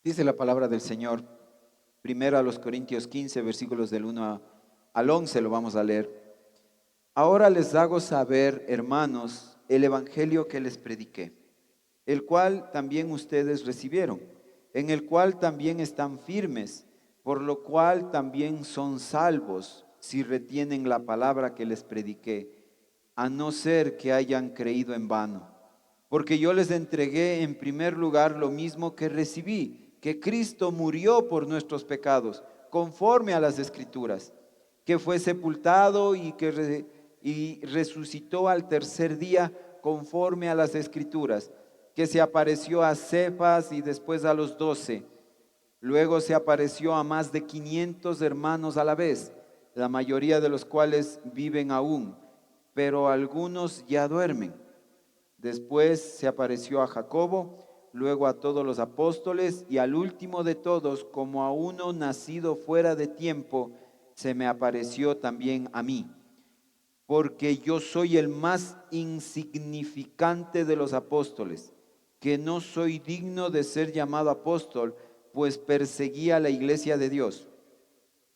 Dice la palabra del Señor, primero a los Corintios 15, versículos del 1 al 11, lo vamos a leer. Ahora les hago saber, hermanos, el evangelio que les prediqué, el cual también ustedes recibieron, en el cual también están firmes, por lo cual también son salvos, si retienen la palabra que les prediqué, a no ser que hayan creído en vano. Porque yo les entregué en primer lugar lo mismo que recibí, que Cristo murió por nuestros pecados, conforme a las Escrituras, que fue sepultado y resucitó al tercer día, conforme a las Escrituras, que se apareció a Cefas y después a los 12. Luego se apareció a más de 500 hermanos a la vez, la mayoría de los cuales viven aún, pero algunos ya duermen. Después se apareció a Jacobo, luego a todos los apóstoles y al último de todos, como a uno nacido fuera de tiempo, se me apareció también a mí, porque yo soy el más insignificante de los apóstoles, que no soy digno de ser llamado apóstol, pues perseguía la iglesia de Dios.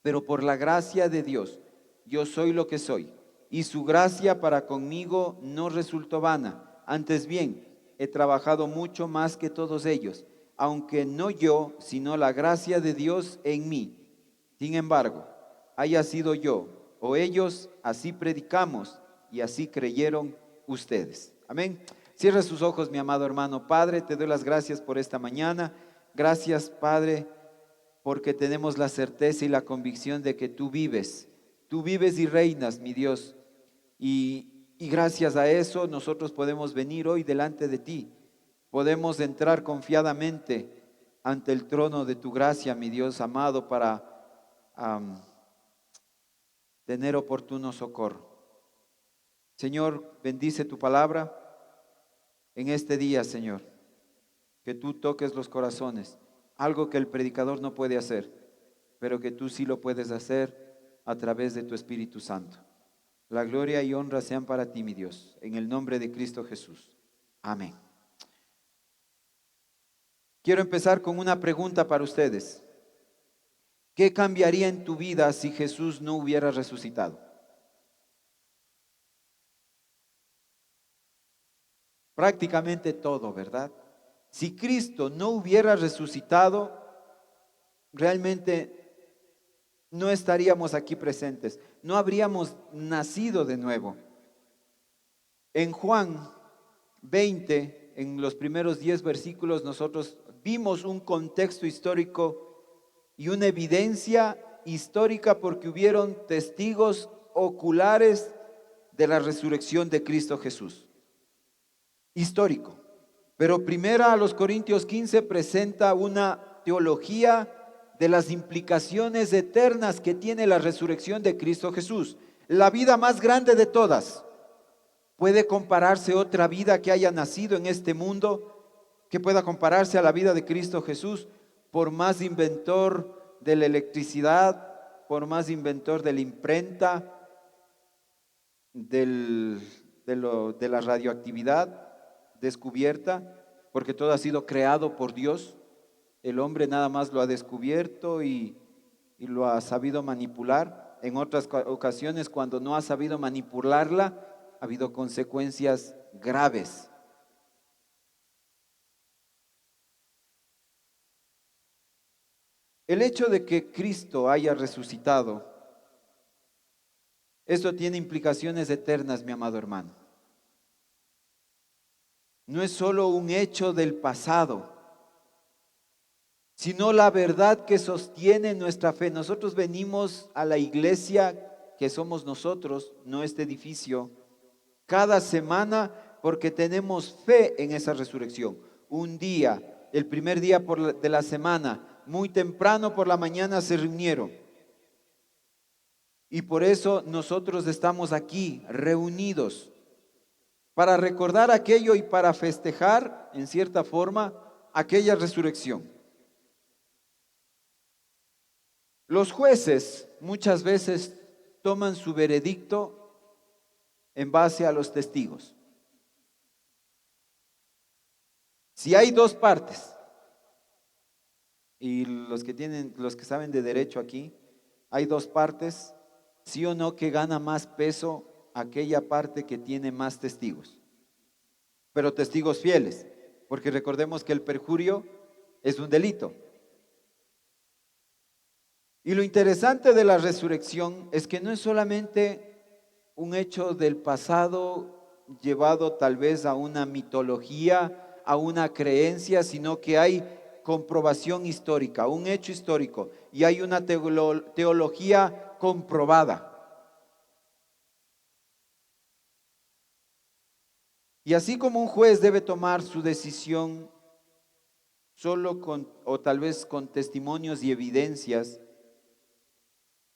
Pero por la gracia de Dios, yo soy lo que soy, y su gracia para conmigo no resultó vana. Antes bien, he trabajado mucho más que todos ellos, aunque no yo, sino la gracia de Dios en mí. Sin embargo, haya sido yo o ellos, así predicamos y así creyeron ustedes. Amén. Cierra sus ojos, mi amado hermano. Padre, te doy las gracias por esta mañana. Gracias, Padre, porque tenemos la certeza y la convicción de que tú vives y reinas, mi Dios. Y gracias a eso nosotros podemos venir hoy delante de ti, podemos entrar confiadamente ante el trono de tu gracia, mi Dios amado, para tener oportuno socorro. Señor, bendice tu palabra en este día, Señor, que tú toques los corazones, algo que el predicador no puede hacer, pero que tú sí lo puedes hacer a través de tu Espíritu Santo. La gloria y honra sean para ti, mi Dios, en el nombre de Cristo Jesús. Amén. Quiero empezar con una pregunta para ustedes. ¿Qué cambiaría en tu vida si Jesús no hubiera resucitado? Prácticamente todo, ¿verdad? Si Cristo no hubiera resucitado, realmente no estaríamos aquí presentes, no habríamos nacido de nuevo. En Juan 20, en los primeros 10 versículos, nosotros vimos un contexto histórico y una evidencia histórica porque hubieron testigos oculares de la resurrección de Cristo Jesús. Histórico. Pero primera a los Corintios 15 presenta una teología de las implicaciones eternas que tiene la resurrección de Cristo Jesús. La vida más grande de todas. ¿Puede compararse otra vida que haya nacido en este mundo que pueda compararse a la vida de Cristo Jesús? Por más inventor de la electricidad, por más inventor de la imprenta, de la radioactividad descubierta, porque todo ha sido creado por Dios. El hombre nada más lo ha descubierto y lo ha sabido manipular. En otras ocasiones, cuando no ha sabido manipularla, ha habido consecuencias graves. El hecho de que Cristo haya resucitado, esto tiene implicaciones eternas, mi amado hermano. No es solo un hecho del pasado, sino la verdad que sostiene nuestra fe. Nosotros venimos a la iglesia que somos nosotros, no este edificio, cada semana porque tenemos fe en esa resurrección. Un día, el primer día de la semana, muy temprano por la mañana se reunieron. Y por eso nosotros estamos aquí reunidos para recordar aquello y para festejar, en cierta forma, aquella resurrección. Los jueces muchas veces toman su veredicto en base a los testigos. Si hay dos partes Y los que saben de derecho aquí, hay dos partes, sí o no, que gana más peso aquella parte que tiene más testigos, pero testigos fieles, porque recordemos que el perjurio es un delito. Y lo interesante de la resurrección es que no es solamente un hecho del pasado llevado tal vez a una mitología, a una creencia, sino que hay comprobación histórica, un hecho histórico, y hay una teología comprobada. Y así como un juez debe tomar su decisión solo con, o tal vez con testimonios y evidencias,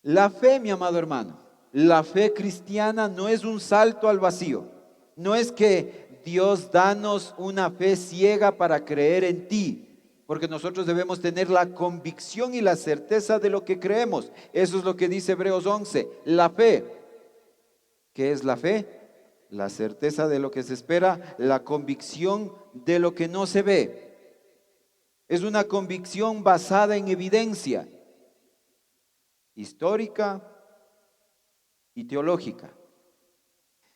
la fe, mi amado hermano, la fe cristiana no es un salto al vacío. No es que Dios danos una fe ciega para creer en ti, porque nosotros debemos tener la convicción y la certeza de lo que creemos. Eso es lo que dice Hebreos 11, la fe. ¿Qué es la fe? La certeza de lo que se espera, la convicción de lo que no se ve. Es una convicción basada en evidencia histórica y teológica.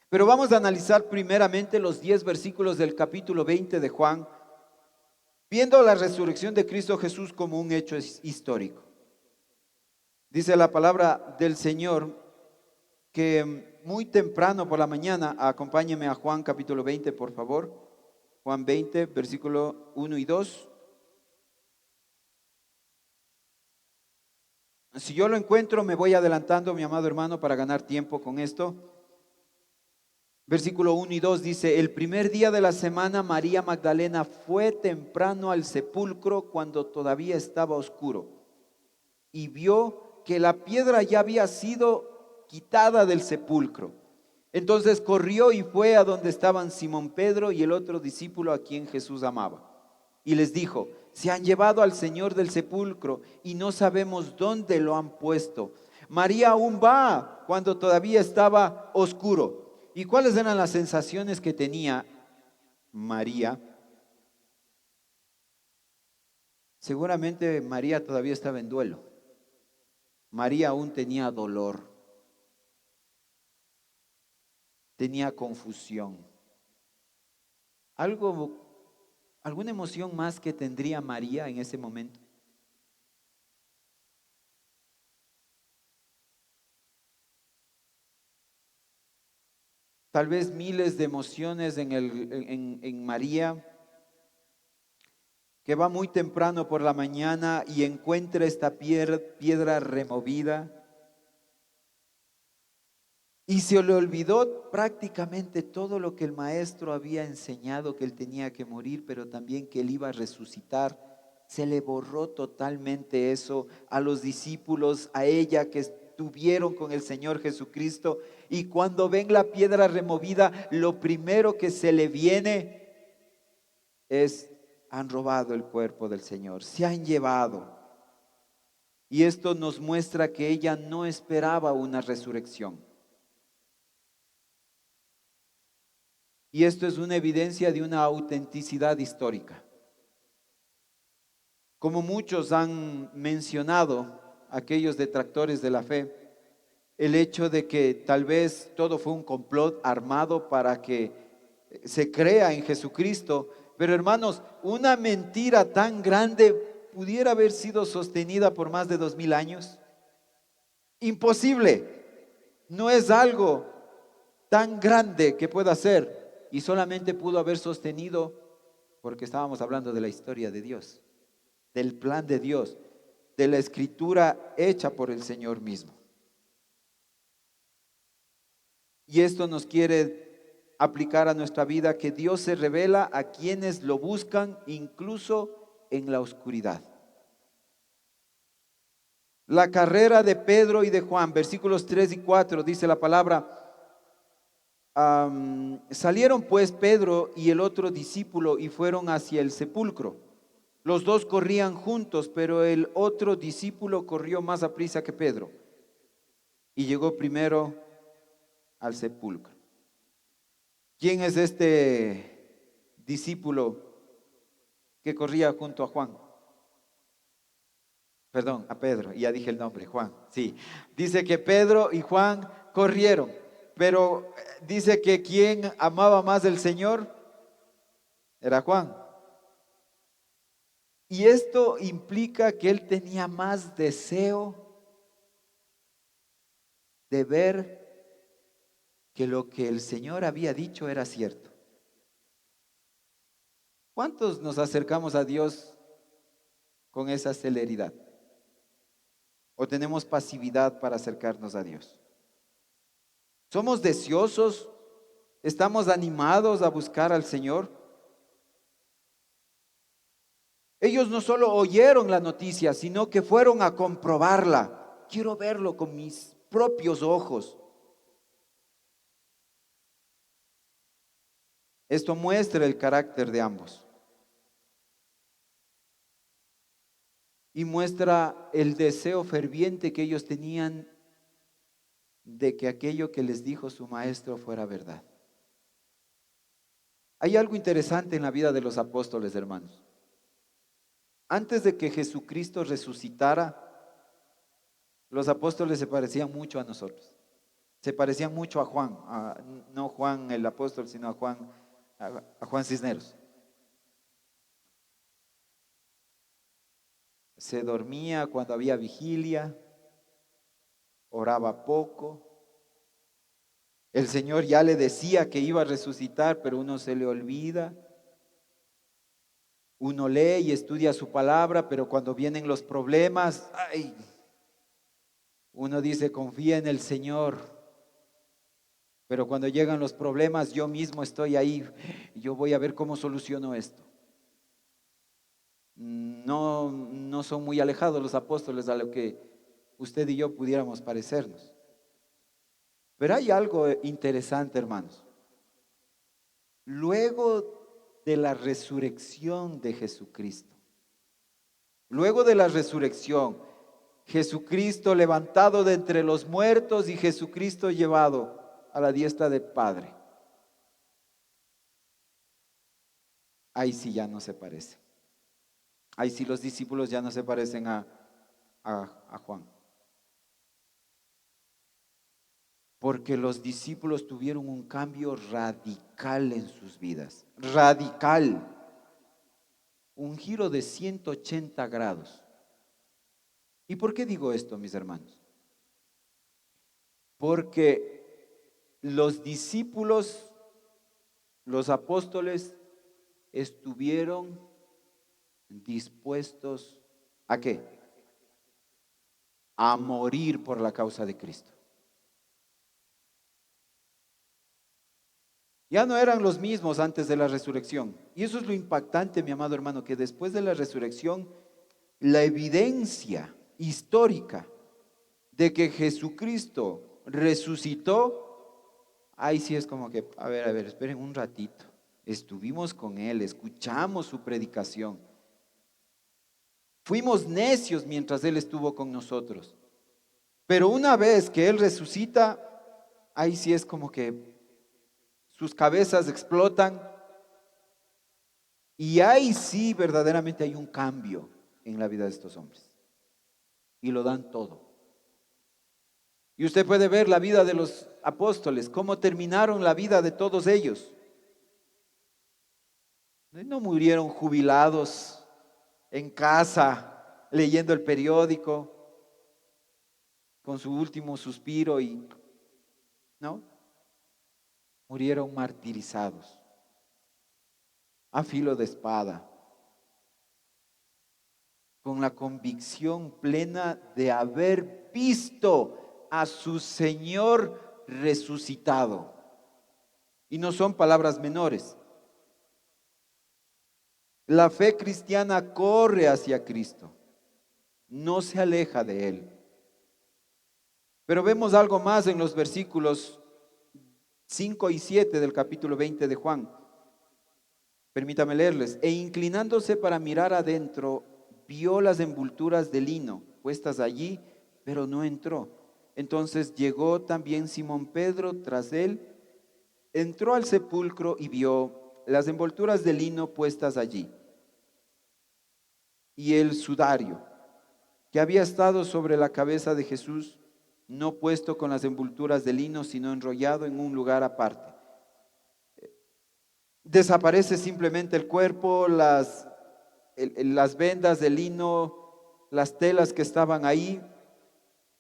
Pero vamos a analizar primeramente los 10 versículos del capítulo 20 de Juan, viendo la resurrección de Cristo Jesús como un hecho histórico. Dice la palabra del Señor que muy temprano por la mañana, acompáñeme a Juan capítulo 20, por favor. Juan 20, versículo 1 y 2. Si yo lo encuentro, me voy adelantando, mi amado hermano, para ganar tiempo con esto. Versículo 1 y 2 dice, el primer día de la semana María Magdalena fue temprano al sepulcro cuando todavía estaba oscuro y vio que la piedra ya había sido quitada del sepulcro. Entonces corrió y fue a donde estaban Simón Pedro y el otro discípulo a quien Jesús amaba. Y les dijo, se han llevado al Señor del sepulcro y no sabemos dónde lo han puesto. María aún va cuando todavía estaba oscuro. ¿Y cuáles eran las sensaciones que tenía María? Seguramente María todavía estaba en duelo. María aún tenía dolor, tenía confusión. ¿Alguna emoción más que tendría María en ese momento? Tal vez miles de emociones en María, que va muy temprano por la mañana y encuentra esta piedra removida. Y se le olvidó prácticamente todo lo que el maestro había enseñado, que él tenía que morir, pero también que él iba a resucitar. Se le borró totalmente eso a los discípulos, a ella que estuvieron con el Señor Jesucristo. Y cuando ven la piedra removida, lo primero que se le viene es, han robado el cuerpo del Señor, se han llevado. Y esto nos muestra que ella no esperaba una resurrección. Y esto es una evidencia de una autenticidad histórica. Como muchos han mencionado, aquellos detractores de la fe, el hecho de que tal vez todo fue un complot armado para que se crea en Jesucristo. Pero hermanos, una mentira tan grande pudiera haber sido sostenida por más de 2000 años. Imposible. No es algo tan grande que pueda ser y solamente pudo haber sostenido porque estábamos hablando de la historia de Dios, del plan de Dios, de la escritura hecha por el Señor mismo. Y esto nos quiere aplicar a nuestra vida, que Dios se revela a quienes lo buscan incluso en la oscuridad. La carrera de Pedro y de Juan, versículos 3 y 4, dice la palabra. Salieron pues Pedro y el otro discípulo y fueron hacia el sepulcro. Los dos corrían juntos, pero el otro discípulo corrió más aprisa que Pedro y llegó primero al sepulcro. ¿Quién es este discípulo que corría junto a Juan? Perdón, a Pedro, y ya dije el nombre, Juan, sí. Dice que Pedro y Juan corrieron, pero dice que quien amaba más al Señor era Juan. Y esto implica que él tenía más deseo de ver que lo que el Señor había dicho era cierto. ¿Cuántos nos acercamos a Dios con esa celeridad? ¿O tenemos pasividad para acercarnos a Dios? ¿Somos deseosos? ¿Estamos animados a buscar al Señor? Ellos no solo oyeron la noticia, sino que fueron a comprobarla. Quiero verlo con mis propios ojos. Esto muestra el carácter de ambos y muestra el deseo ferviente que ellos tenían de que aquello que les dijo su maestro fuera verdad. Hay algo interesante en la vida de los apóstoles, hermanos. Antes de que Jesucristo resucitara, los apóstoles se parecían mucho a nosotros. Se parecían mucho a Juan, no Juan el apóstol, sino a Juan Cisneros. Se dormía cuando había vigilia, oraba poco. El Señor ya le decía que iba a resucitar, pero uno se le olvida. Uno lee y estudia su palabra, pero cuando vienen los problemas, ay, uno dice, confía en el Señor. Pero cuando llegan los problemas, yo mismo estoy ahí. Yo voy a ver cómo soluciono esto. No son muy alejados los apóstoles a lo que usted y yo pudiéramos parecernos. Pero hay algo interesante, hermanos. Luego de la resurrección de Jesucristo, luego de la resurrección, Jesucristo levantado de entre los muertos y Jesucristo llevado a la diestra del Padre. Ahí sí ya no se parece. Ahí sí los discípulos ya no se parecen a Juan. Porque los discípulos tuvieron un cambio radical en sus vidas. Radical. Un giro de 180 grados. ¿Y por qué digo esto, mis hermanos? Porque los discípulos, los apóstoles, estuvieron dispuestos ¿a qué? A morir por la causa de Cristo. Ya no eran los mismos antes de la resurrección. Y eso es lo impactante, mi amado hermano, que después de la resurrección, la evidencia histórica de que Jesucristo resucitó, ahí sí es como que, a ver, esperen un ratito. Estuvimos con Él, escuchamos su predicación. Fuimos necios mientras Él estuvo con nosotros. Pero una vez que Él resucita, ahí sí es como que sus cabezas explotan y ahí sí verdaderamente hay un cambio en la vida de estos hombres. Y lo dan todo. Y usted puede ver la vida de los apóstoles, cómo terminaron la vida de todos ellos. No murieron jubilados en casa, leyendo el periódico, con su último suspiro y no, murieron martirizados, a filo de espada, con la convicción plena de haber visto a su Señor resucitado. Y no son palabras menores. La fe cristiana corre hacia Cristo, no se aleja de Él. Pero vemos algo más en los versículos 5 y 7 del capítulo 20 de Juan. Permítame leerles. E inclinándose para mirar adentro, vio las envolturas de lino puestas allí, pero no entró. Entonces llegó también Simón Pedro tras él, entró al sepulcro y vio las envolturas de lino puestas allí y el sudario. que había estado sobre la cabeza de Jesús, no puesto con las envolturas de lino, sino enrollado en un lugar aparte. Desaparece simplemente el cuerpo, las vendas de lino, las telas que estaban ahí,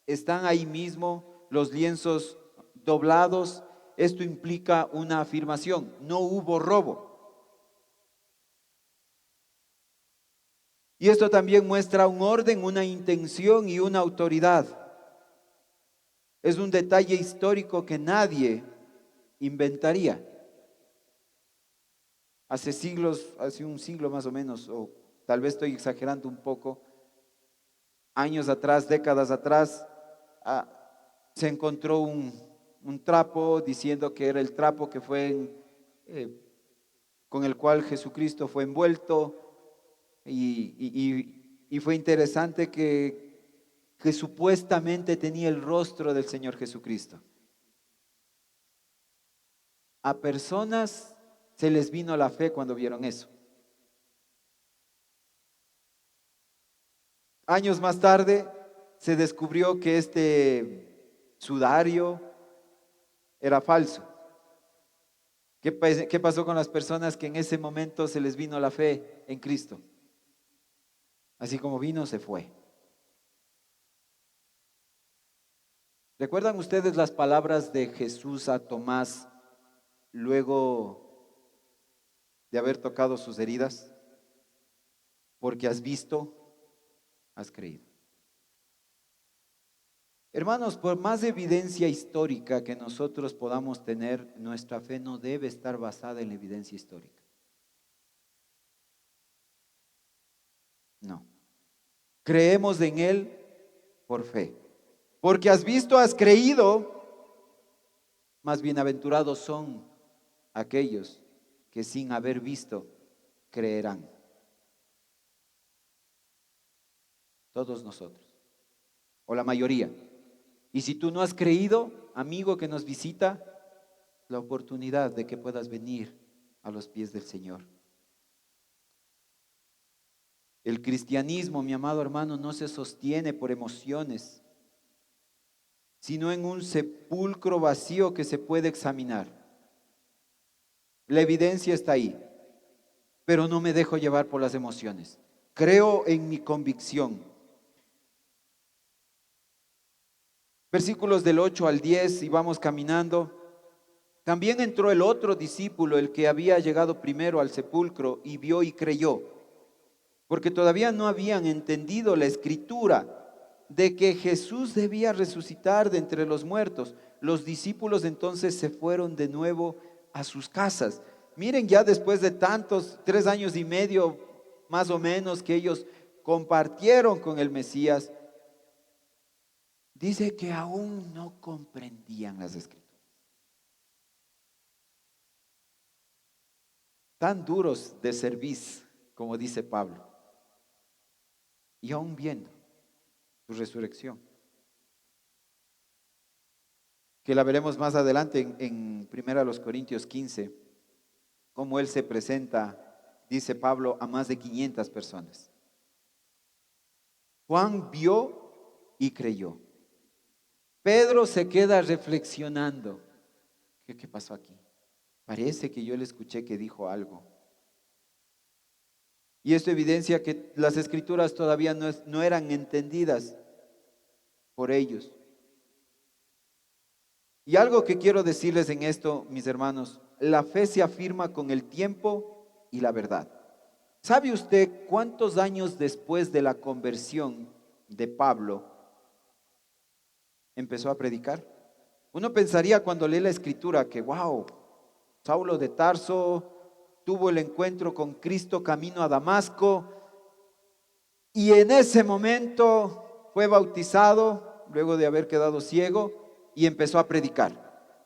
están ahí mismo, los lienzos doblados. Esto implica una afirmación: no hubo robo. Y esto también muestra un orden, una intención y una autoridad. Es un detalle histórico que nadie inventaría. Hace siglos, hace un siglo más o menos, o tal vez estoy exagerando un poco, años atrás, décadas atrás, ah, se encontró un trapo diciendo que era el trapo que fue con el cual Jesucristo fue envuelto. Y fue interesante que supuestamente tenía el rostro del Señor Jesucristo. A personas se les vino la fe cuando vieron eso. Años más tarde se descubrió que este sudario era falso. ¿Qué pasó con las personas que en ese momento se les vino la fe en Cristo? Así como vino, se fue. ¿Recuerdan ustedes las palabras de Jesús a Tomás luego de haber tocado sus heridas? Porque has visto, has creído. Hermanos, por más evidencia histórica que nosotros podamos tener, nuestra fe no debe estar basada en la evidencia histórica. No. Creemos en Él por fe. Porque has visto, has creído, más bienaventurados son aquellos que sin haber visto creerán. Todos nosotros, o la mayoría. Y si tú no has creído, amigo que nos visita, la oportunidad de que puedas venir a los pies del Señor. El cristianismo, mi amado hermano, no se sostiene por emociones, sino en un sepulcro vacío que se puede examinar. La evidencia está ahí, pero no me dejo llevar por las emociones. Creo en mi convicción. Versículos del 8 al 10, y vamos caminando. También entró el otro discípulo, el que había llegado primero al sepulcro, y vio y creyó, porque todavía no habían entendido la escritura de que Jesús debía resucitar de entre los muertos. Los discípulos entonces se fueron de nuevo a sus casas. Miren, ya después de tantos, 3 años y medio más o menos que ellos compartieron con el Mesías, dice que aún no comprendían las escrituras. Tan duros de cerviz, como dice Pablo, y aún viendo su resurrección, que la veremos más adelante en 1 Corintios 15, cómo Él se presenta, dice Pablo, a más de 500 personas. Juan vio y creyó. Pedro se queda reflexionando. ¿Qué pasó aquí? Parece que yo le escuché que dijo algo. Y esto evidencia que las escrituras todavía no eran entendidas por ellos. Y algo que quiero decirles en esto, mis hermanos: la fe se afirma con el tiempo y la verdad. ¿Sabe usted cuántos años después de la conversión de Pablo empezó a predicar? Uno pensaría cuando lee la escritura que, wow, Saulo de Tarso tuvo el encuentro con Cristo camino a Damasco y en ese momento fue bautizado luego de haber quedado ciego y empezó a predicar.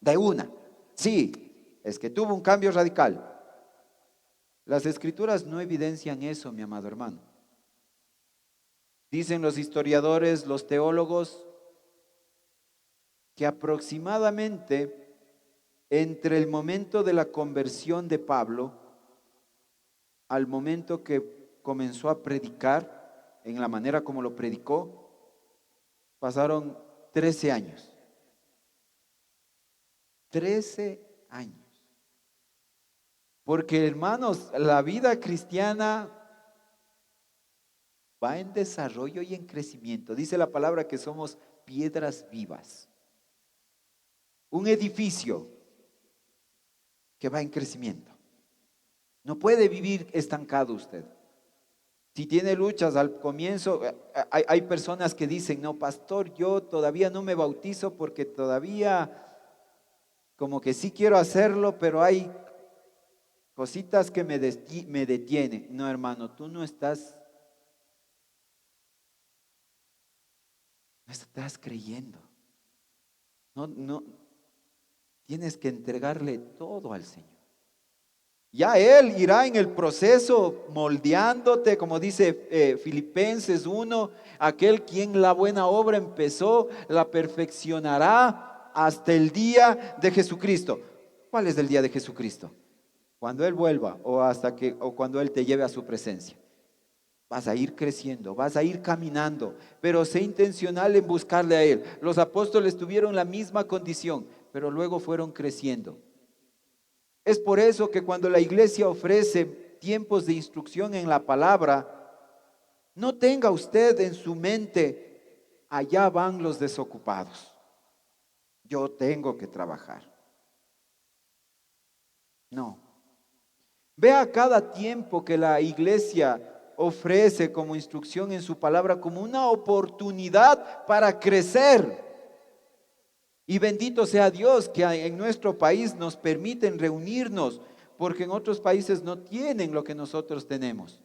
De una. Sí, es que tuvo un cambio radical. Las escrituras no evidencian eso, mi amado hermano. Dicen los historiadores, los teólogos, que aproximadamente entre el momento de la conversión de Pablo al momento que comenzó a predicar en la manera como lo predicó, pasaron 13 años. 13 años. Porque, hermanos, la vida cristiana va en desarrollo y en crecimiento. Dice la palabra que somos piedras vivas. Un edificio que va en crecimiento. No puede vivir estancado usted. Si tiene luchas al comienzo, hay personas que dicen, no, pastor, yo todavía no me bautizo porque todavía como que sí quiero hacerlo, pero hay cositas que me detienen. No, hermano, tú no estás creyendo. No, tienes que entregarle todo al Señor. Ya Él irá en el proceso moldeándote, como dice Filipenses 1, aquel quien la buena obra empezó, la perfeccionará hasta el día de Jesucristo. ¿Cuál es el día de Jesucristo? Cuando Él vuelva o cuando Él te lleve a su presencia. Vas a ir creciendo, vas a ir caminando, pero sé intencional en buscarle a Él. Los apóstoles tuvieron la misma condición, pero luego fueron creciendo. Es por eso que cuando la iglesia ofrece tiempos de instrucción en la palabra, no tenga usted en su mente, allá van los desocupados. Yo tengo que trabajar. No. Vea cada tiempo que la iglesia ofrece como instrucción en su palabra como una oportunidad para crecer. Y bendito sea Dios que en nuestro país nos permiten reunirnos, porque en otros países no tienen lo que nosotros tenemos.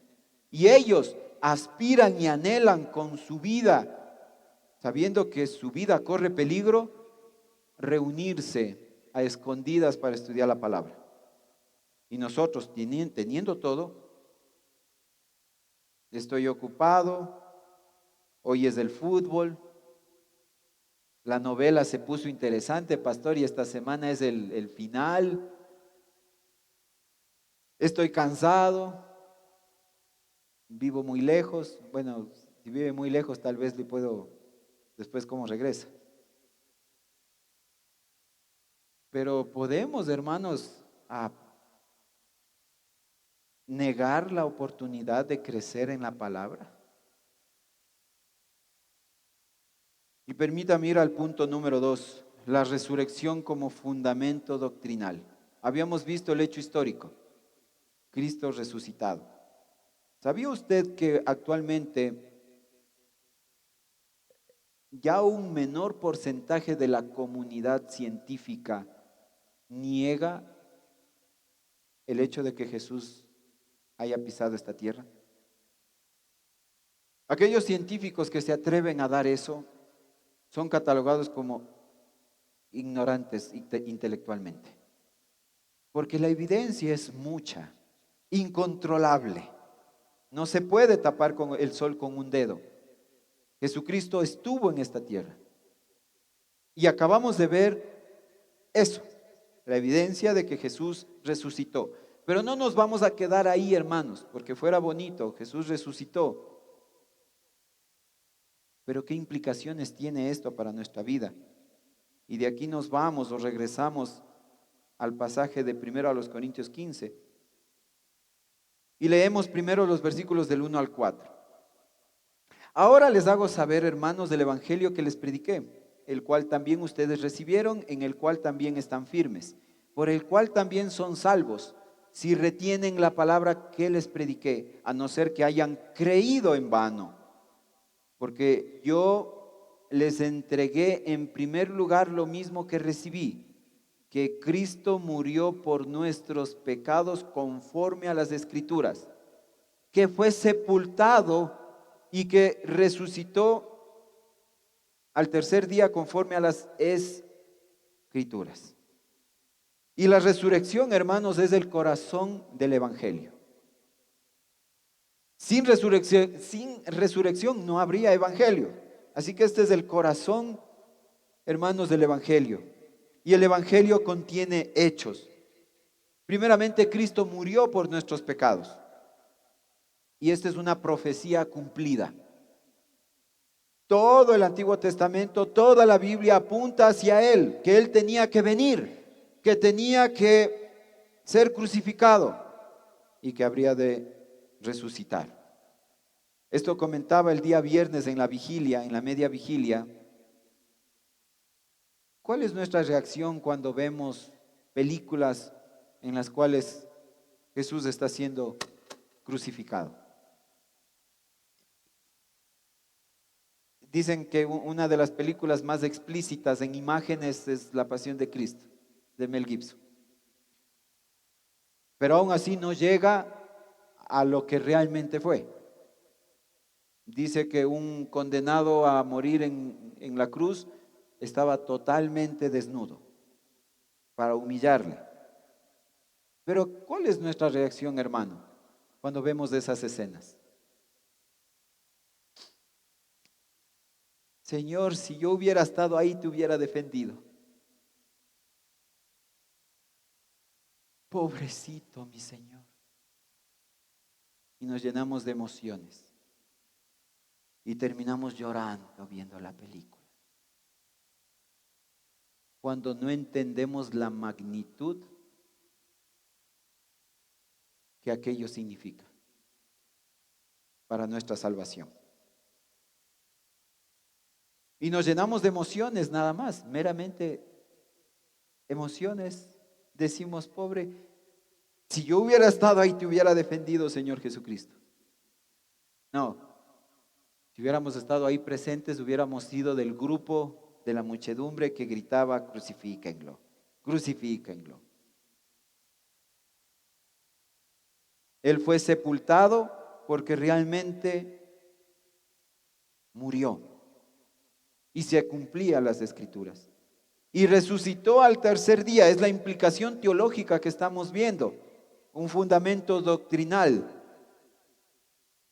Y ellos aspiran y anhelan con su vida, sabiendo que su vida corre peligro, reunirse a escondidas para estudiar la palabra. Y nosotros, teniendo todo, estoy ocupado, hoy es el fútbol, la novela se puso interesante, pastor, y esta semana es el final. Estoy cansado, vivo muy lejos. Bueno, si vive muy lejos, tal vez le puedo después cómo regresa. Pero podemos, hermanos, negar la oportunidad de crecer en la palabra. Y permítame ir al punto número 2, la resurrección como fundamento doctrinal. Habíamos visto el hecho histórico, Cristo resucitado. ¿Sabía usted que actualmente ya un menor porcentaje de la comunidad científica niega el hecho de que Jesús haya pisado esta tierra? Aquellos científicos que se atreven a dar eso son catalogados como ignorantes intelectualmente, porque la evidencia es mucha, incontrolable. No se puede tapar con el sol con un dedo. Jesucristo estuvo en esta tierra y acabamos de ver eso, la evidencia de que Jesús resucitó. Pero no nos vamos a quedar ahí, hermanos, porque fuera bonito, Jesús resucitó. Pero ¿qué implicaciones tiene esto para nuestra vida? Y de aquí nos vamos o regresamos al pasaje de 1 Corintios 15 y leemos primero los versículos del 1 al 4. Ahora les hago saber, hermanos, del evangelio que les prediqué, el cual también ustedes recibieron, en el cual también están firmes, por el cual también son salvos, si retienen la palabra que les prediqué, a no ser que hayan creído en vano. Porque yo les entregué en primer lugar lo mismo que recibí, que Cristo murió por nuestros pecados conforme a las Escrituras, que fue sepultado y que resucitó al tercer día conforme a las Escrituras. Y la resurrección, hermanos, es el corazón del Evangelio. Sin resurrección no habría evangelio. Así que este es el corazón, hermanos, del evangelio. Y el evangelio contiene hechos. Primeramente, Cristo murió por nuestros pecados. Y esta es una profecía cumplida. Todo el Antiguo Testamento, toda la Biblia apunta hacia Él, que Él tenía que venir, que tenía que ser crucificado y que habría de resucitar. Esto comentaba el día viernes en la vigilia, en la media vigilia. ¿Cuál es nuestra reacción cuando vemos películas en las cuales Jesús está siendo crucificado? Dicen que una de las películas más explícitas en imágenes es La Pasión de Cristo, de Mel Gibson. Pero aún así no llega a lo que realmente fue. Dice que un condenado a morir en la cruz estaba totalmente desnudo para humillarle. Pero ¿cuál es nuestra reacción, hermano, cuando vemos esas escenas? Señor, si yo hubiera estado ahí, te hubiera defendido. Pobrecito, mi Señor. Y nos llenamos de emociones. Y terminamos llorando viendo la película. Cuando no entendemos la magnitud que aquello significa para nuestra salvación. Y nos llenamos de emociones nada más, meramente emociones. Decimos, pobre, si yo hubiera estado ahí, te hubiera defendido, Señor Jesucristo. No, si hubiéramos estado ahí presentes, hubiéramos sido del grupo de la muchedumbre que gritaba, crucifíquenlo, crucifíquenlo. Él fue sepultado porque realmente murió y se cumplían las escrituras. Y resucitó al tercer día, es la implicación teológica que estamos viendo, un fundamento doctrinal.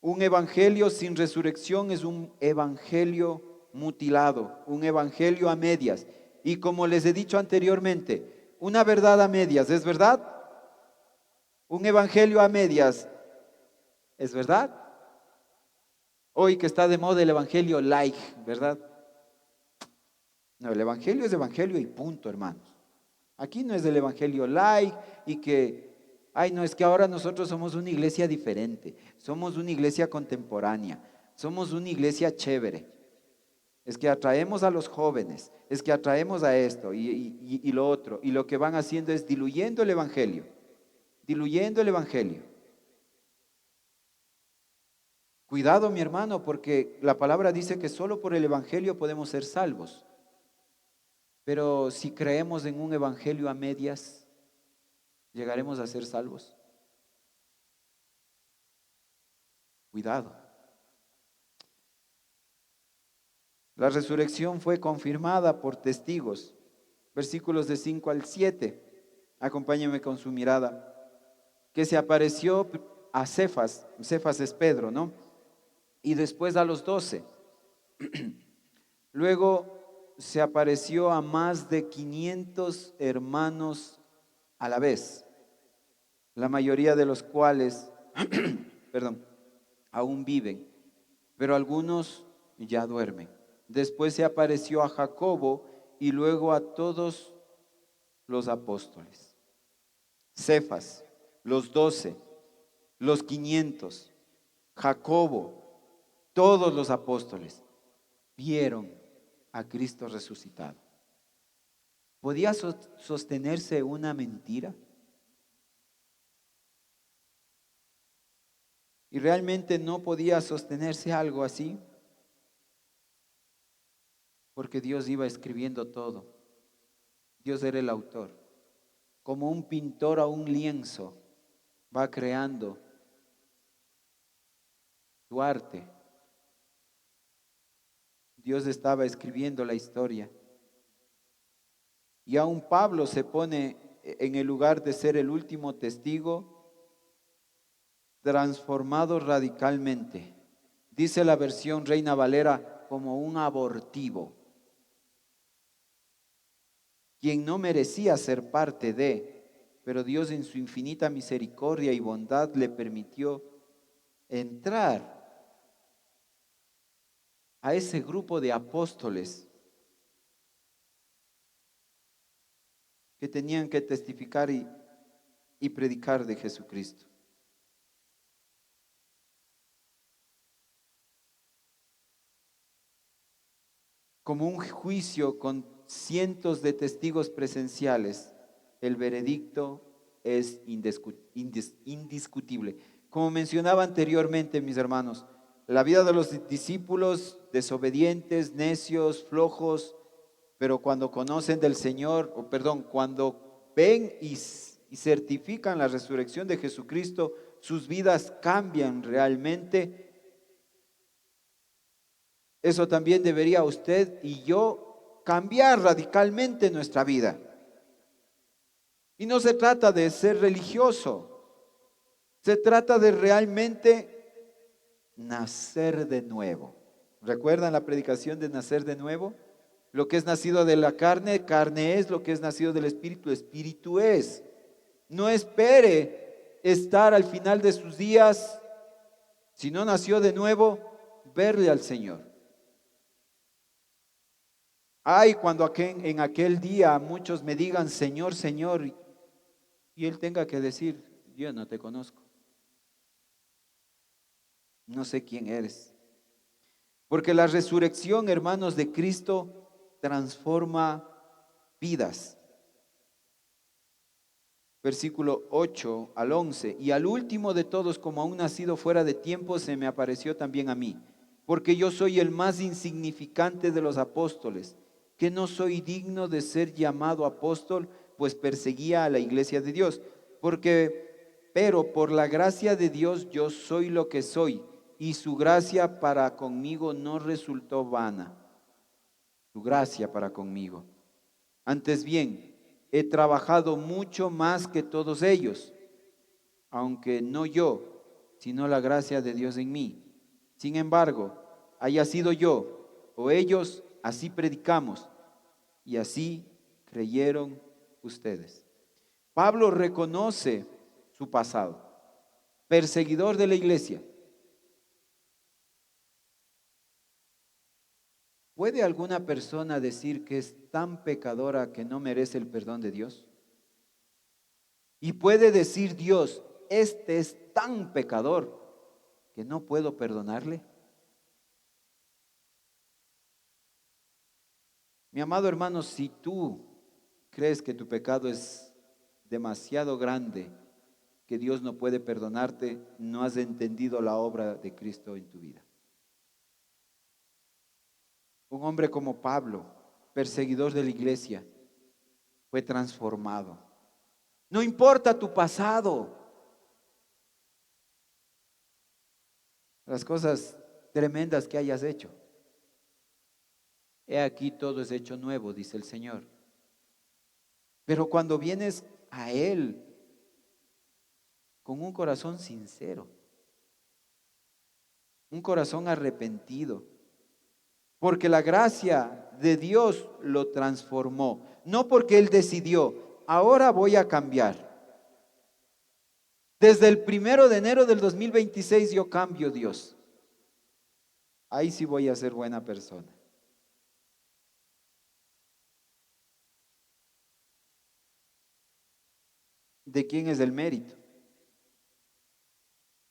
Un evangelio sin resurrección es un evangelio mutilado, un evangelio a medias. Y como les he dicho anteriormente, una verdad a medias, ¿es verdad? Un evangelio a medias, ¿es verdad? Hoy que está de moda el evangelio light, ¿verdad? No, el evangelio es evangelio y punto, hermanos. Aquí no es el evangelio light y que, ay, no, es que ahora nosotros somos una iglesia diferente, somos una iglesia contemporánea, somos una iglesia chévere. Es que atraemos a los jóvenes, es que atraemos a esto y lo otro. Y lo que van haciendo es diluyendo el evangelio, diluyendo el evangelio. Cuidado, mi hermano, porque la palabra dice que solo por el evangelio podemos ser salvos. Pero si creemos en un evangelio a medias, ¿llegaremos a ser salvos? Cuidado. La resurrección fue confirmada por testigos. Versículos de 5 al 7. Acompáñenme con su mirada. Que se apareció a Cefas. Cefas es Pedro, ¿no? Y después a los 12. Luego se apareció a más de 500 hermanos a la vez, la mayoría de los cuales, perdón, aún viven, pero algunos ya duermen. Después se apareció a Jacobo y luego a todos los apóstoles. Cefas, los 12, los 500, Jacobo, todos los apóstoles vieron a Cristo resucitado. ¿Podía sostenerse una mentira? ¿Y realmente no podía sostenerse algo así? Porque Dios iba escribiendo todo. Dios era el autor. Como un pintor a un lienzo va creando su arte. Dios estaba escribiendo la historia. Y aún Pablo se pone en el lugar de ser el último testigo, transformado radicalmente. Dice la versión Reina Valera como un abortivo, quien no merecía ser parte de, pero Dios en su infinita misericordia y bondad le permitió entrar a ese grupo de apóstoles que tenían que testificar y predicar de Jesucristo. Como un juicio con cientos de testigos presenciales, el veredicto es indiscutible. Como mencionaba anteriormente, mis hermanos, la vida de los discípulos desobedientes, necios, flojos, pero cuando conocen del Señor, o perdón, cuando ven y certifican la resurrección de Jesucristo, sus vidas cambian realmente. Eso también debería usted y yo cambiar radicalmente nuestra vida. Y no se trata de ser religioso, se trata de realmente nacer de nuevo. ¿Recuerdan la predicación de nacer de nuevo? Lo que es nacido de la carne, carne es; lo que es nacido del espíritu, espíritu es. No espere estar al final de sus días, si no nació de nuevo, verle al Señor. Ay, cuando en aquel día muchos me digan Señor, Señor, y Él tenga que decir, yo no te conozco, no sé quién eres. Porque la resurrección, hermanos, de Cristo transforma vidas. Versículo 8 al 11. Y al último de todos, como aún nacido fuera de tiempo, se me apareció también a mí, porque yo soy el más insignificante de los apóstoles, que no soy digno de ser llamado apóstol, pues perseguía a la iglesia de Dios. Pero por la gracia de Dios yo soy lo que soy, y su gracia para conmigo no resultó vana. Su gracia para conmigo. Antes bien, he trabajado mucho más que todos ellos, aunque no yo, sino la gracia de Dios en mí. Sin embargo, haya sido yo o ellos, así predicamos y así creyeron ustedes. Pablo reconoce su pasado, perseguidor de la iglesia. ¿Puede alguna persona decir que es tan pecadora que no merece el perdón de Dios? Y puede decir Dios, este es tan pecador que no puedo perdonarle. Mi amado hermano, si tú crees que tu pecado es demasiado grande, que Dios no puede perdonarte, no has entendido la obra de Cristo en tu vida. Un hombre como Pablo, perseguidor de la iglesia, fue transformado. No importa tu pasado, las cosas tremendas que hayas hecho. He aquí todo es hecho nuevo, dice el Señor. Pero cuando vienes a Él con un corazón sincero, un corazón arrepentido, porque la gracia de Dios lo transformó, no porque Él decidió, ahora voy a cambiar. Desde el 1 de enero del 2026 yo cambio, Dios. Ahí sí voy a ser buena persona. ¿De quién es el mérito?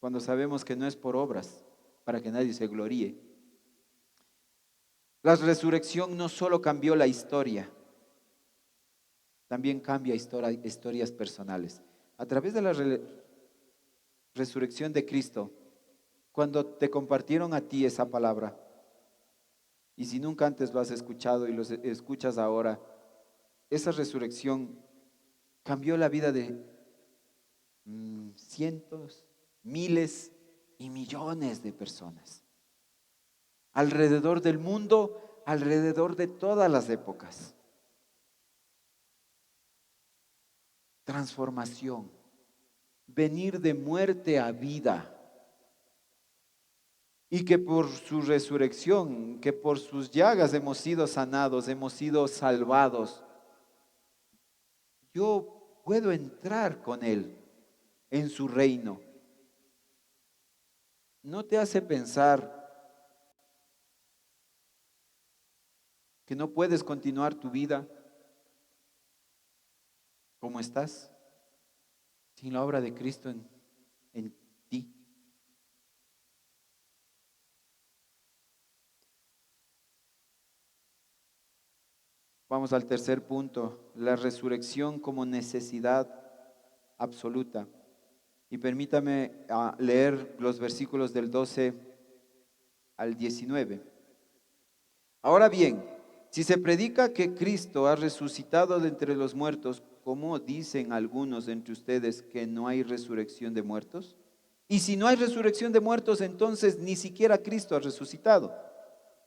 Cuando sabemos que no es por obras, para que nadie se gloríe. La resurrección no solo cambió la historia, también cambia historias personales. A través de la resurrección de Cristo, cuando te compartieron a ti esa palabra, y si nunca antes lo has escuchado y lo escuchas ahora, esa resurrección cambió la vida de cientos, miles y millones de personas alrededor del mundo, alrededor de todas las épocas. Transformación, venir de muerte a vida. Y que por su resurrección, que por sus llagas hemos sido sanados, hemos sido salvados. Yo puedo entrar con Él en su reino. ¿No te hace pensar que no puedes continuar tu vida como estás, sin la obra de Cristo en ti. Vamos al tercer punto, la resurrección como necesidad absoluta. Y permítame leer los versículos del 12 al 19. Ahora bien, si se predica que Cristo ha resucitado de entre los muertos, ¿cómo dicen algunos entre ustedes que no hay resurrección de muertos? Y si no hay resurrección de muertos, entonces ni siquiera Cristo ha resucitado.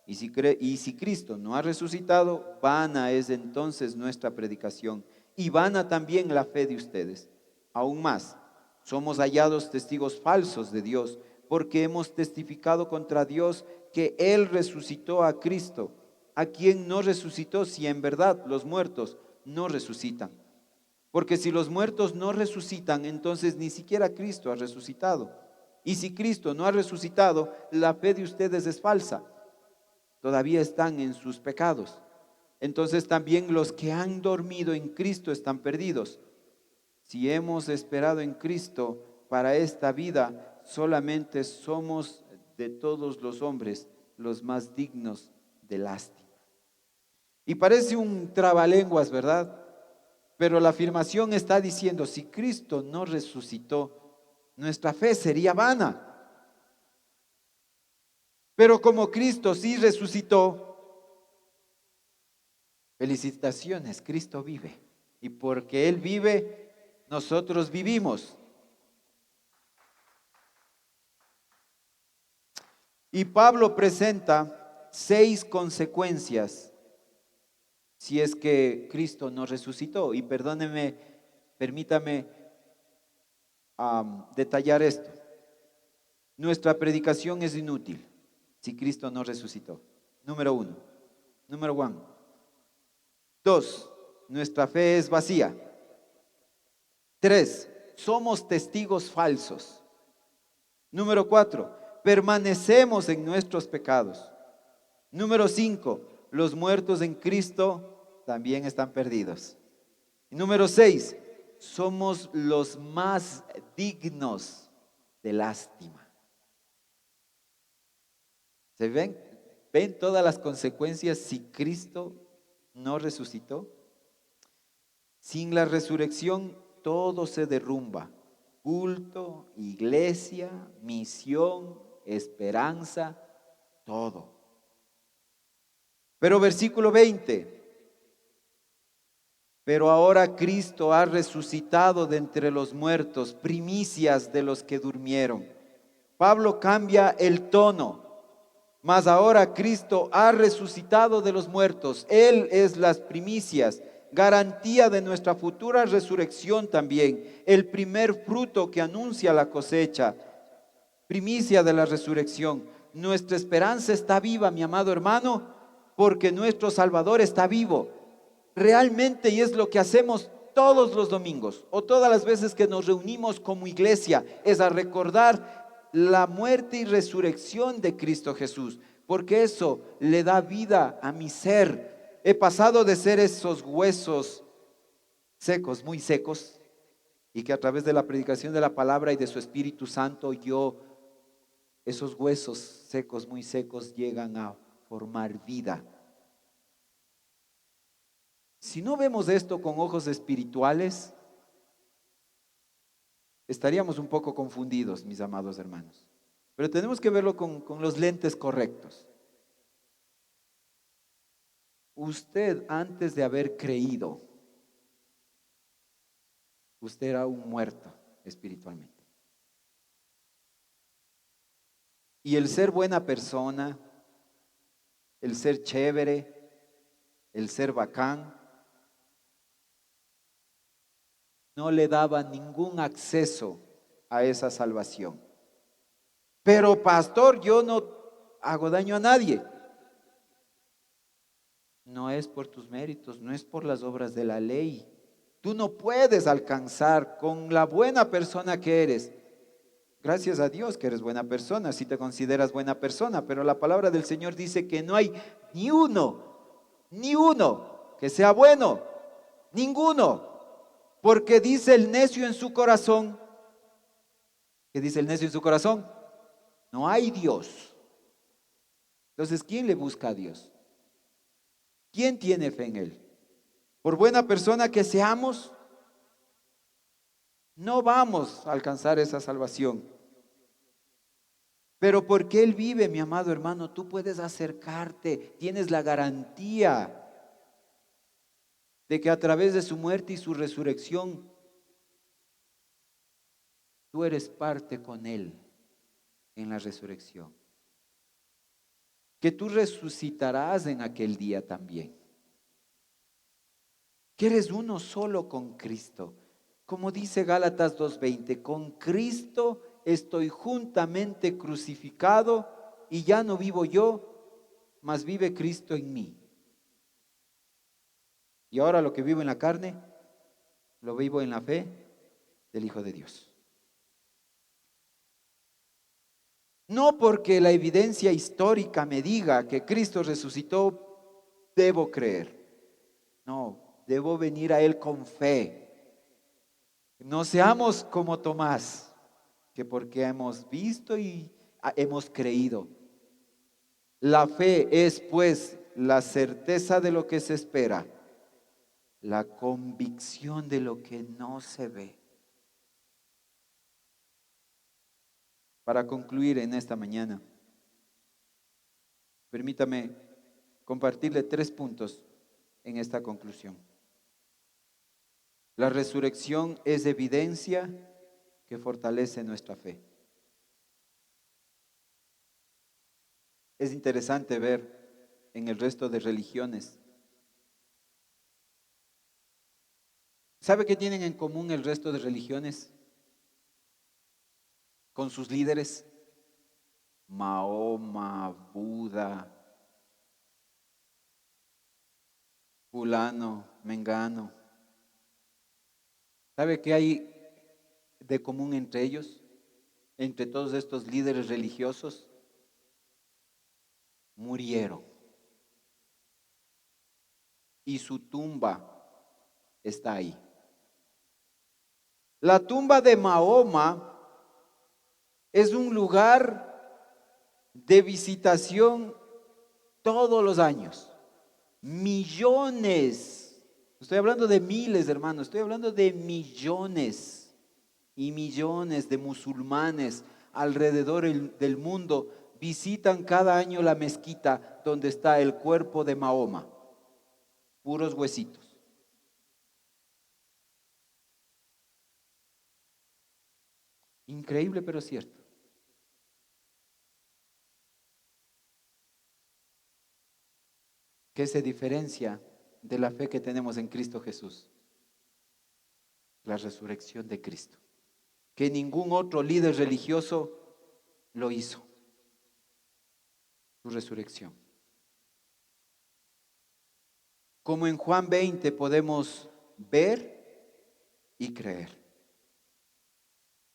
Y si Cristo no ha resucitado, vana es entonces nuestra predicación y vana también la fe de ustedes. Aún más, somos hallados testigos falsos de Dios, porque hemos testificado contra Dios que Él resucitó a Cristo, a quien no resucitó si en verdad los muertos no resucitan. Porque si los muertos no resucitan, entonces ni siquiera Cristo ha resucitado. Y si Cristo no ha resucitado, la fe de ustedes es falsa. Todavía están en sus pecados. Entonces también los que han dormido en Cristo están perdidos. Si hemos esperado en Cristo para esta vida, solamente somos de todos los hombres los más dignos de lástima. Y parece un trabalenguas, ¿verdad? Pero la afirmación está diciendo, si Cristo no resucitó, nuestra fe sería vana. Pero como Cristo sí resucitó, felicitaciones, Cristo vive. Y porque Él vive, nosotros vivimos. Y Pablo presenta 6 consecuencias si es que Cristo no resucitó. Y perdóneme, permítame detallar esto. Nuestra predicación es inútil si Cristo no resucitó. Número 1. Número 1. 2. Nuestra fe es vacía. 3. Somos testigos falsos. Número 4. Permanecemos en nuestros pecados. Número 5. Los muertos en Cristo también están perdidos. Y número 6. Somos los más dignos de lástima. ¿Se ven? ¿Ven todas las consecuencias si Cristo no resucitó? Sin la resurrección todo se derrumba. Culto, iglesia, misión, esperanza, todo. Pero versículo 20. Pero ahora Cristo ha resucitado de entre los muertos, primicias de los que durmieron. Pablo cambia el tono. Mas ahora Cristo ha resucitado de los muertos. Él es las primicias, garantía de nuestra futura resurrección también. El primer fruto que anuncia la cosecha, primicia de la resurrección. Nuestra esperanza está viva, mi amado hermano, porque nuestro Salvador está vivo. Realmente, y es lo que hacemos todos los domingos o todas las veces que nos reunimos como iglesia, es a recordar la muerte y resurrección de Cristo Jesús, porque eso le da vida a mi ser. He pasado de ser esos huesos secos, muy secos, y que a través de la predicación de la palabra y de su Espíritu Santo, esos huesos secos, muy secos, llegan a formar vida. Si no vemos esto con ojos espirituales, estaríamos un poco confundidos, mis amados hermanos. Pero tenemos que verlo con los lentes correctos. Usted, antes de haber creído, usted era un muerto espiritualmente. Y el ser buena persona, el ser chévere, el ser bacán, no le daba ningún acceso a esa salvación. Pero pastor, yo no hago daño a nadie. No es por tus méritos, no es por las obras de la ley. Tú no puedes alcanzar con la buena persona que eres. Gracias a Dios que eres buena persona, si te consideras buena persona, pero la palabra del Señor dice que no hay ni uno, Ni uno que sea bueno, ninguno. Porque dice el necio en su corazón, ¿qué dice el necio en su corazón? No hay Dios. Entonces, ¿quién le busca a Dios? ¿Quién tiene fe en Él? Por buena persona que seamos, no vamos a alcanzar esa salvación. Pero porque Él vive, mi amado hermano, tú puedes acercarte, tienes la garantía de que a través de su muerte y su resurrección, tú eres parte con Él en la resurrección. Que tú resucitarás en aquel día también. Que eres uno solo con Cristo. Como dice Gálatas 2:20, con Cristo estoy juntamente crucificado y ya no vivo yo, mas vive Cristo en mí. Y ahora lo que vivo en la carne, lo vivo en la fe del Hijo de Dios. No porque la evidencia histórica me diga que Cristo resucitó, debo creer. No, debo venir a Él con fe. No seamos como Tomás, que porque hemos visto y hemos creído. La fe es pues la certeza de lo que se espera, la convicción de lo que no se ve. Para concluir en esta mañana, permítame compartirle 3 puntos en esta conclusión. La resurrección es evidencia que fortalece nuestra fe. Es interesante ver en el resto de religiones. ¿Sabe qué tienen en común el resto de religiones con sus líderes? Mahoma, Buda, fulano, mengano. ¿Sabe qué hay de común entre ellos? Entre todos estos líderes religiosos, murieron. Y su tumba está ahí. La tumba de Mahoma es un lugar de visitación todos los años. Millones. Estoy hablando de miles, hermanos. Estoy hablando de millones y millones de musulmanes alrededor del mundo visitan cada año la mezquita donde está el cuerpo de Mahoma. Puros huesitos. Increíble, pero cierto. ¿Qué se diferencia de la fe que tenemos en Cristo Jesús? La resurrección de Cristo. Que ningún otro líder religioso lo hizo. Su resurrección. Como en Juan 20 podemos ver y creer.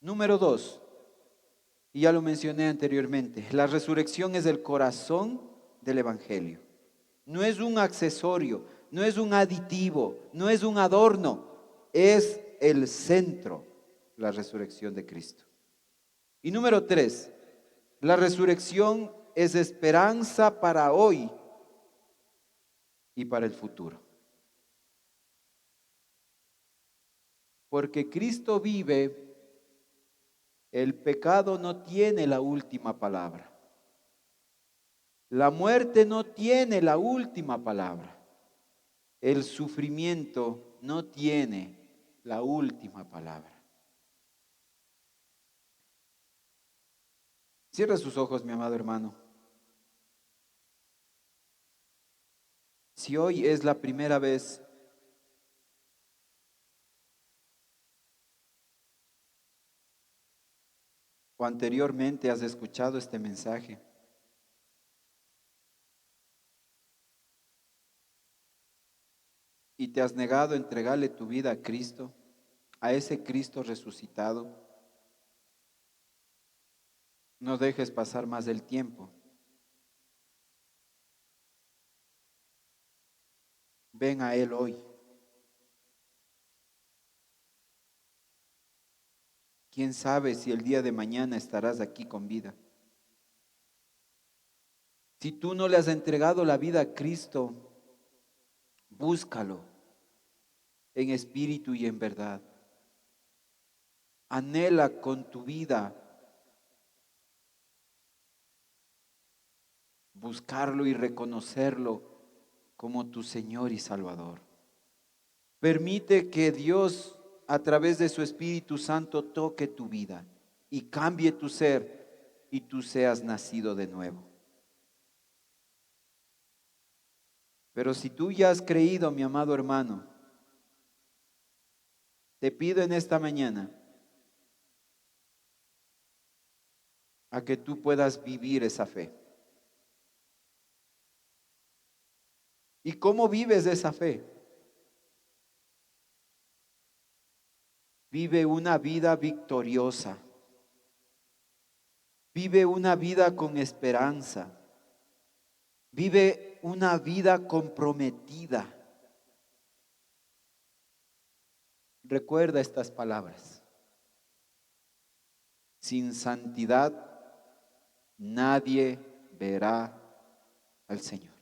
Número 2, y ya lo mencioné anteriormente, la resurrección es el corazón del Evangelio. No es un accesorio, no es un aditivo, no es un adorno, es el centro, la resurrección de Cristo. Y número 3, la resurrección es esperanza para hoy y para el futuro. Porque Cristo vive, el pecado no tiene la última palabra. La muerte no tiene la última palabra. El sufrimiento no tiene la última palabra. Cierra sus ojos, mi amado hermano. Si hoy es la primera vez o anteriormente has escuchado este mensaje y te has negado a entregarle tu vida a Cristo, a ese Cristo resucitado, no dejes pasar más el tiempo. ven a Él hoy. ¿Quién sabe si el día de mañana estarás aquí con vida? Si tú no le has entregado la vida a Cristo, búscalo en espíritu y en verdad. Anhela con tu vida buscarlo y reconocerlo como tu Señor y Salvador. Permite que Dios, a través de su Espíritu Santo, toque tu vida y cambie tu ser y tú seas nacido de nuevo. Pero si tú ya has creído, mi amado hermano, te pido en esta mañana a que tú puedas vivir esa fe. ¿Y cómo vives esa fe? Vive una vida victoriosa. Vive una vida con esperanza. Vive una vida comprometida. Recuerda estas palabras. Sin santidad nadie verá al Señor.